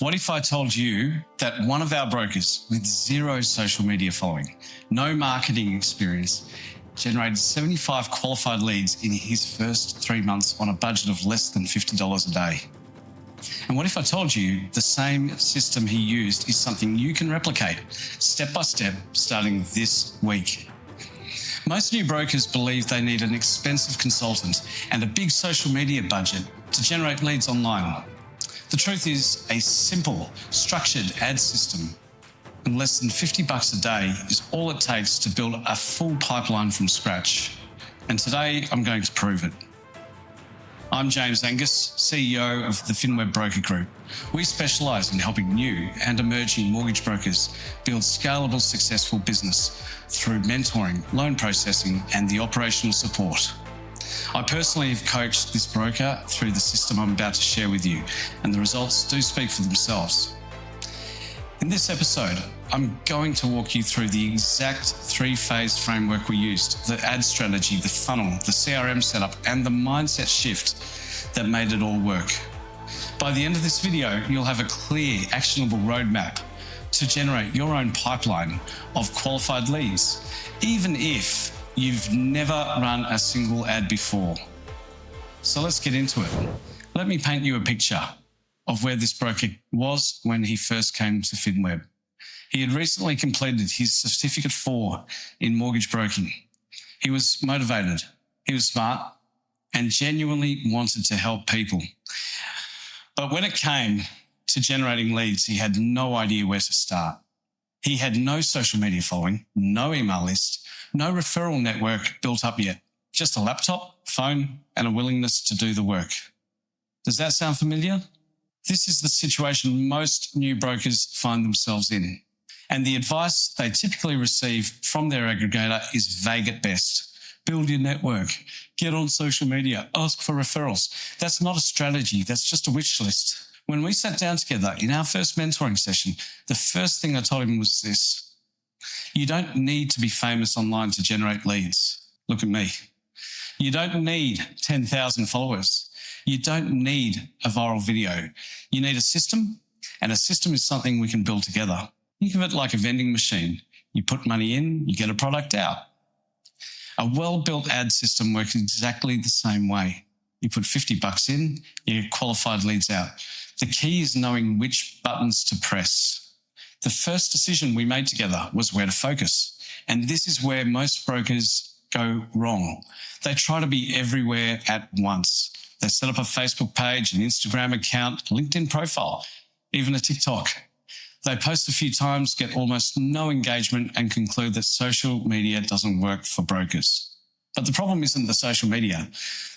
What if I told you that one of our brokers with zero social media following, no marketing experience, generated 75 qualified leads in his first 3 months on a budget of less than $50 a day? And what if I told you the same system he used is something you can replicate step by step starting this week? Most new brokers believe they need an expensive consultant and a big social media budget to generate leads online. The truth is, a simple, structured ad system and less than $50 a day is all it takes to build a full pipeline from scratch. And today, I'm going to prove it. I'm James Angus, CEO of the finweb Broker Group. We specialise in helping new and emerging mortgage brokers build scalable, successful business through mentoring, loan processing, and the operational support. I personally have coached this broker through the system I'm about to share with you, and the results do speak for themselves. In this episode, I'm going to walk you through the exact 3-phase framework we used: the ad strategy, the funnel, the CRM setup, and the mindset shift that made it all work. By the end of this video, you'll have a clear, actionable roadmap to generate your own pipeline of qualified leads, even if you've never run a single ad before. So let's get into it. Let me paint you a picture of where this broker was when he first came to finweb. He had recently completed his Certificate 4 in mortgage broking. He was motivated, he was smart, and genuinely wanted to help people. But when it came to generating leads, he had no idea where to start. He had no social media following, no email list, no referral network built up yet, just a laptop, phone, and a willingness to do the work. Does that sound familiar? This is the situation most new brokers find themselves in. And the advice they typically receive from their aggregator is vague at best. Build your network, get on social media, ask for referrals. That's not a strategy, that's just a wish list. When we sat down together in our first mentoring session, the first thing I told him was this: you don't need to be famous online to generate leads. Look at me. You don't need 10,000 followers. You don't need a viral video. You need a system, and a system is something we can build together. Think of it like a vending machine. You put money in, you get a product out. A well-built ad system works exactly the same way. You put $50 in, you get qualified leads out. The key is knowing which buttons to press. The first decision we made together was where to focus. And this is where most brokers go wrong. They try to be everywhere at once. They set up a Facebook page, an Instagram account, a LinkedIn profile, even a TikTok. They post a few times, get almost no engagement, and conclude that social media doesn't work for brokers. But the problem isn't the social media.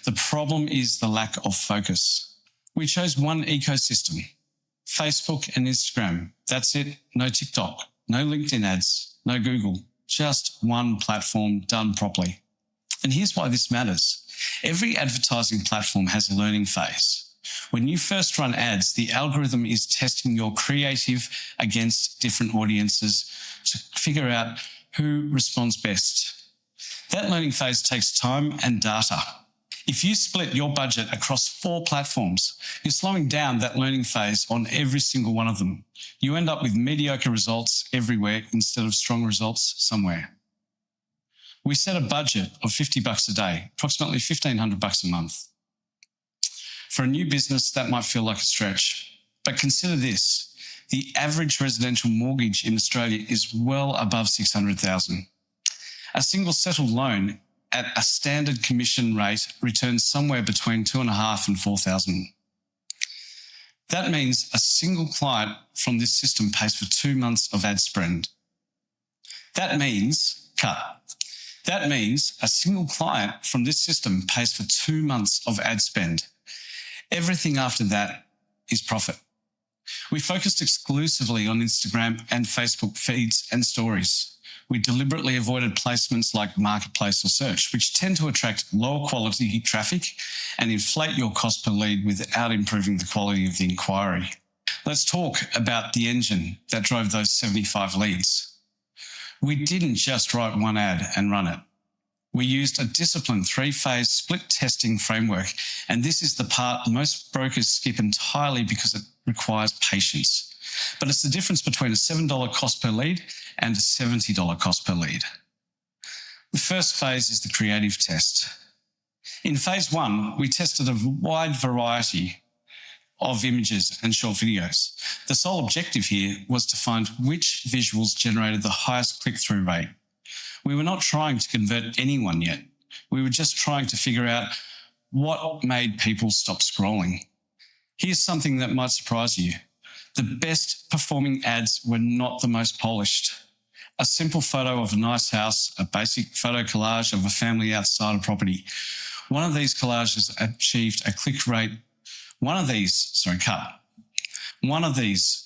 The problem is the lack of focus. We chose one ecosystem: Facebook and Instagram. That's it. No TikTok, no LinkedIn ads, no Google. Just one platform done properly. And here's why this matters. Every advertising platform has a learning phase. When you first run ads, the algorithm is testing your creative against different audiences to figure out who responds best. That learning phase takes time and data. If you split your budget across 4 platforms, you're slowing down that learning phase on every single one of them. You end up with mediocre results everywhere instead of strong results somewhere. We set a budget of $50 a day, approximately $1,500 a month. For a new business, that might feel like a stretch. But consider this: the average residential mortgage in Australia is well above $600,000. A single settled loan at a standard commission rate returns somewhere between $2,500 and $4,000. That means a single client from this system pays for 2 months of ad spend. That means a single client from this system pays for 2 months of ad spend. Everything after that is profit. We focused exclusively on Instagram and Facebook feeds and stories. We deliberately avoided placements like Marketplace or Search, which tend to attract lower quality traffic and inflate your cost per lead without improving the quality of the inquiry. Let's talk about the engine that drove those 75 leads. We didn't just write one ad and run it. We used a disciplined 3-phase split testing framework, and this is the part most brokers skip entirely because it requires patience, but it's the difference between a $7 cost per lead and a $70 cost per lead. The first phase is the creative test. In phase 1, we tested a wide variety of images and short videos. The sole objective here was to find which visuals generated the highest click-through rate. We were not trying to convert anyone yet. We were just trying to figure out what made people stop scrolling. Here's something that might surprise you. The best performing ads were not the most polished. A simple photo of a nice house, a basic photo collage of a family outside a property. One of these collages achieved a click rate. One of these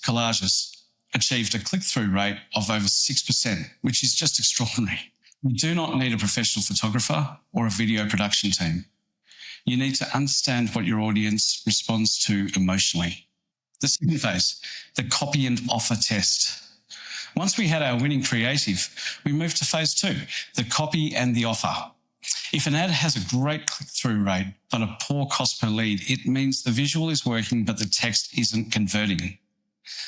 collages achieved a click-through rate of over 6%, which is just extraordinary. You do not need a professional photographer or a video production team. You need to understand what your audience responds to emotionally. The second phase, the copy and offer test. Once we had our winning creative, we moved to phase 2, the copy and the offer. If an ad has a great click-through rate but a poor cost per lead, it means the visual is working but the text isn't converting.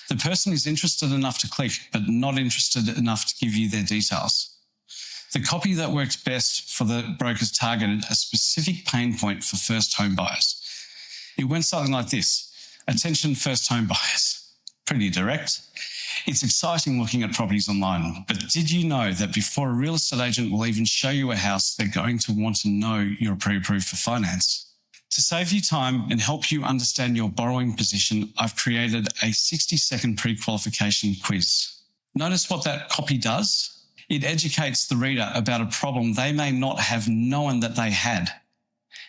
The person is interested enough to click but not interested enough to give you their details. The copy that worked best for the brokers targeted a specific pain point for first home buyers. It went something like this: attention first home buyers. Pretty direct. It's exciting looking at properties online, but did you know that before a real estate agent will even show you a house, they're going to want to know you're pre-approved for finance? To save you time and help you understand your borrowing position, I've created a 60-second pre-qualification quiz. Notice what that copy does? It educates the reader about a problem they may not have known that they had,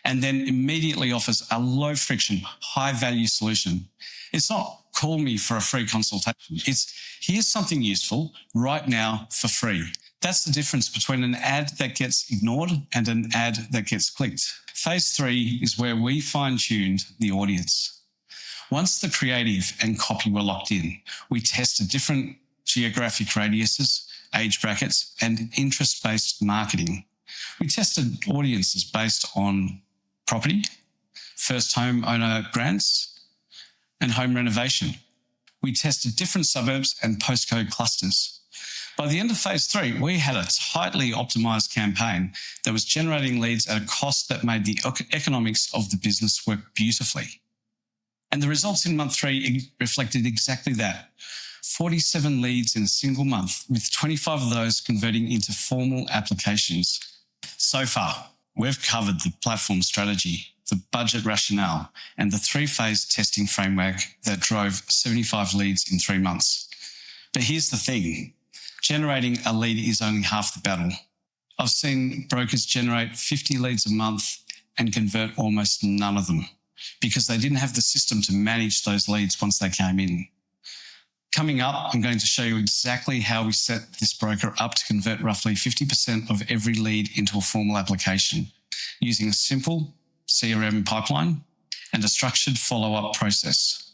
and then immediately offers a low-friction, high-value solution. It's not call me for a free consultation. It's here's something useful right now for free. That's the difference between an ad that gets ignored and an ad that gets clicked. Phase 3 is where we fine-tuned the audience. Once the creative and copy were locked in, we tested different geographic radiuses, age brackets, and interest-based marketing. We tested audiences based on property, first home owner grants, and home renovation. We tested different suburbs and postcode clusters. By the end of phase 3, we had a tightly optimized campaign that was generating leads at a cost that made the economics of the business work beautifully. And the results in month 3 reflected exactly that. 47 leads in a single month, with 25 of those converting into formal applications. So far, we've covered the platform strategy, the budget rationale, and the 3-phase testing framework that drove 75 leads in 3 months. But here's the thing. Generating a lead is only half the battle. I've seen brokers generate 50 leads a month and convert almost none of them because they didn't have the system to manage those leads once they came in. Coming up, I'm going to show you exactly how we set this broker up to convert roughly 50% of every lead into a formal application using a simple CRM pipeline and a structured follow-up process.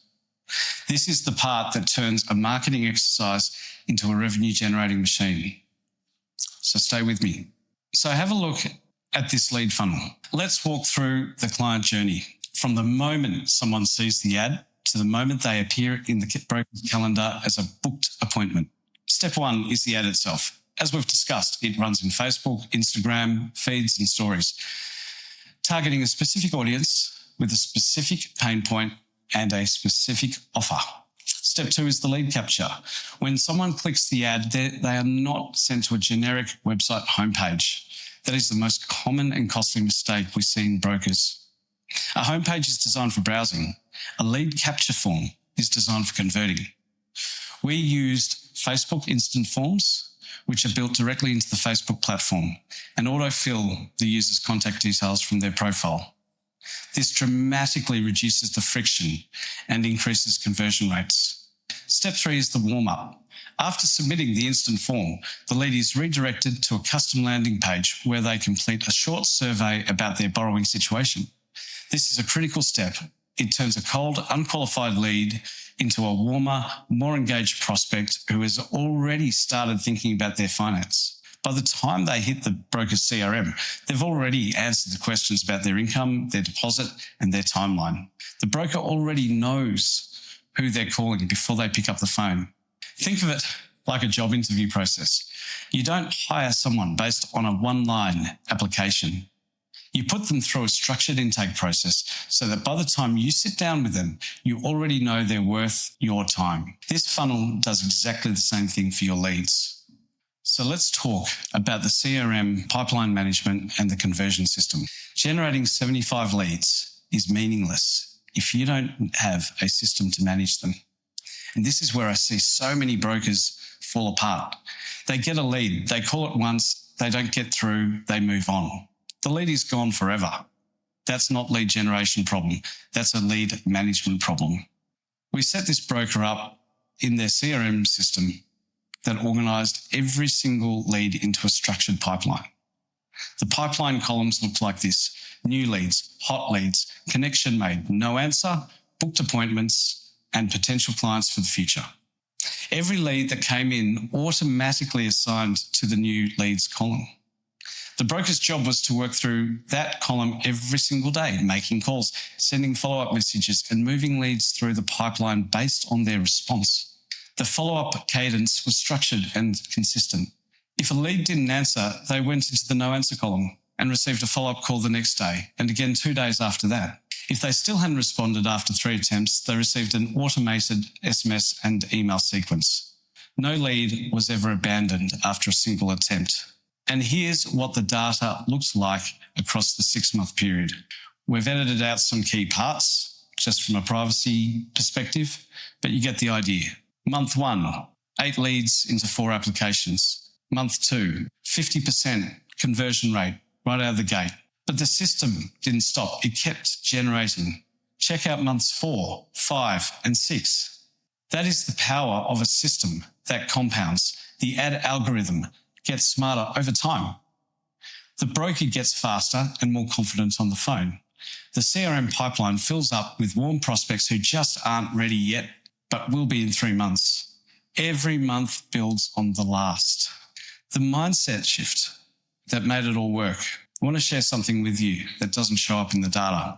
This is the part that turns a marketing exercise into a revenue-generating machine. So stay with me. So have a look at this lead funnel. Let's walk through the client journey from the moment someone sees the ad to the moment they appear in the broker's calendar as a booked appointment. Step 1 is the ad itself. As we've discussed, it runs in Facebook, Instagram, feeds, and stories, targeting a specific audience with a specific pain point and a specific offer. Step 2 is the lead capture. When someone clicks the ad, they are not sent to a generic website homepage. That is the most common and costly mistake we see in brokers. A homepage is designed for browsing. A lead capture form is designed for converting. We used Facebook instant forms, which are built directly into the Facebook platform and autofill the user's contact details from their profile. This dramatically reduces the friction and increases conversion rates. Step 3 is the warm-up. After submitting the instant form, the lead is redirected to a custom landing page where they complete a short survey about their borrowing situation. This is a critical step. It turns a cold, unqualified lead into a warmer, more engaged prospect who has already started thinking about their finance. By the time they hit the broker's CRM, they've already answered the questions about their income, their deposit, and their timeline. The broker already knows who they're calling before they pick up the phone. Think of it like a job interview process. You don't hire someone based on a one-line application. You put them through a structured intake process so that by the time you sit down with them, you already know they're worth your time. This funnel does exactly the same thing for your leads. So let's talk about the CRM, pipeline management, and the conversion system. Generating 75 leads is meaningless if you don't have a system to manage them. And this is where I see so many brokers fall apart. They get a lead, they call it once, they don't get through, they move on. The lead is gone forever. That's not lead generation problem. That's a lead management problem. We set this broker up in their CRM system that organised every single lead into a structured pipeline. The pipeline columns looked like this: new leads, hot leads, connection made, no answer, booked appointments, and potential clients for the future. Every lead that came in automatically assigned to the new leads column. The broker's job was to work through that column every single day, making calls, sending follow-up messages, and moving leads through the pipeline based on their response. The follow-up cadence was structured and consistent. If a lead didn't answer, they went into the no answer column and received a follow-up call the next day, and again 2 days after that. If they still hadn't responded after 3 attempts, they received an automated SMS and email sequence. No lead was ever abandoned after a single attempt. And here's what the data looks like across the 6-month period. We've edited out some key parts, just from a privacy perspective, but you get the idea. Month 1, 8 leads into 4 applications. Month 2, 50% conversion rate right out of the gate. But the system didn't stop. It kept generating. Check out months 4, 5, and 6. That is the power of a system that compounds. The ad algorithm gets smarter over time. The broker gets faster and more confident on the phone. The CRM pipeline fills up with warm prospects who just aren't ready yet, but will be in 3 months. Every month builds on the last. The mindset shift that made it all work. I want to share something with you that doesn't show up in the data,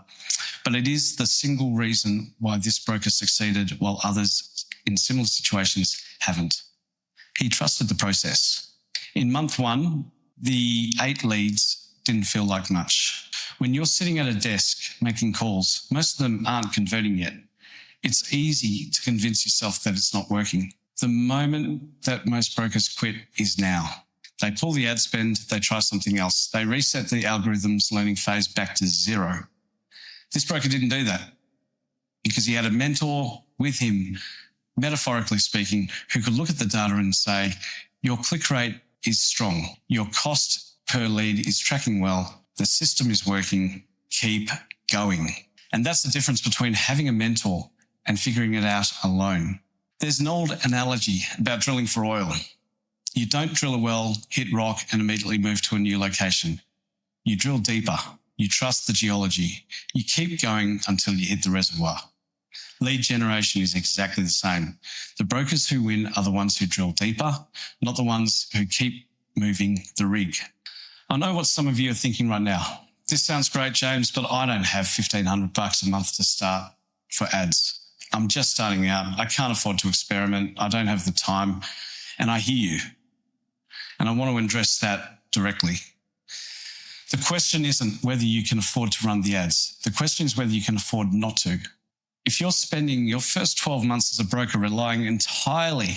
but it is the single reason why this broker succeeded while others in similar situations haven't. He trusted the process. In month 1, the 8 leads didn't feel like much. When you're sitting at a desk making calls, most of them aren't converting yet. It's easy to convince yourself that it's not working. The moment that most brokers quit is now. They pull the ad spend, they try something else. They reset the algorithm's learning phase back to 0. This broker didn't do that because he had a mentor with him, metaphorically speaking, who could look at the data and say, your click rate is strong. Your cost per lead is tracking well. The system is working. Keep going. And that's the difference between having a mentor and figuring it out alone. There's an old analogy about drilling for oil. You don't drill a well, hit rock, and immediately move to a new location. You drill deeper. You trust the geology. You keep going until you hit the reservoir. Lead generation is exactly the same. The brokers who win are the ones who drill deeper, not the ones who keep moving the rig. I know what some of you are thinking right now. This sounds great, James, but I don't have $1,500 a month to start for ads. I'm just starting out. I can't afford to experiment. I don't have the time. And I hear you. And I want to address that directly. The question isn't whether you can afford to run the ads. The question is whether you can afford not to. If you're spending your first 12 months as a broker relying entirely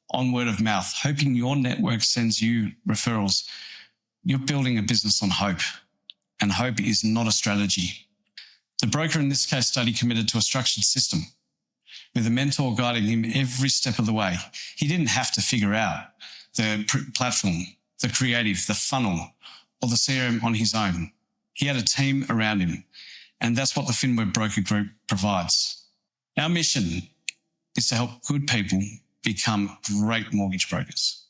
on word of mouth, hoping your network sends you referrals, you're building a business on hope. And hope is not a strategy. The broker in this case study committed to a structured system with a mentor guiding him every step of the way. He didn't have to figure out the platform, the creative, the funnel, or the CRM on his own. He had a team around him. And that's what the finweb broker group provides. Our mission is to help good people become great mortgage brokers.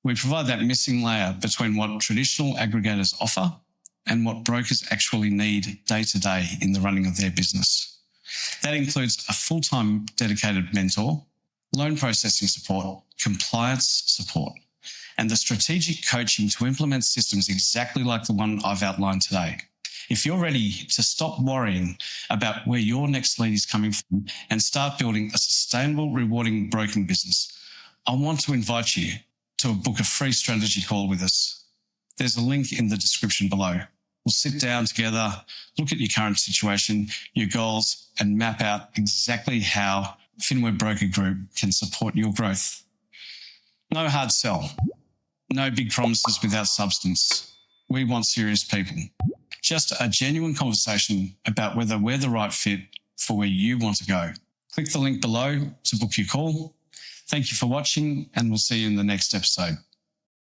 We provide that missing layer between what traditional aggregators offer and what brokers actually need day to day in the running of their business. That includes a full-time dedicated mentor, loan processing support, compliance support, and the strategic coaching to implement systems exactly like the one I've outlined today. If you're ready to stop worrying about where your next lead is coming from and start building a sustainable, rewarding broking business, I want to invite you to book a free strategy call with us. There's a link in the description below. We'll sit down together, look at your current situation, your goals, and map out exactly how finweb Broker Group can support your growth. No hard sell. No big promises without substance. We want serious people. Just a genuine conversation about whether we're the right fit for where you want to go. Click the link below to book your call. Thank you for watching, and we'll see you in the next episode.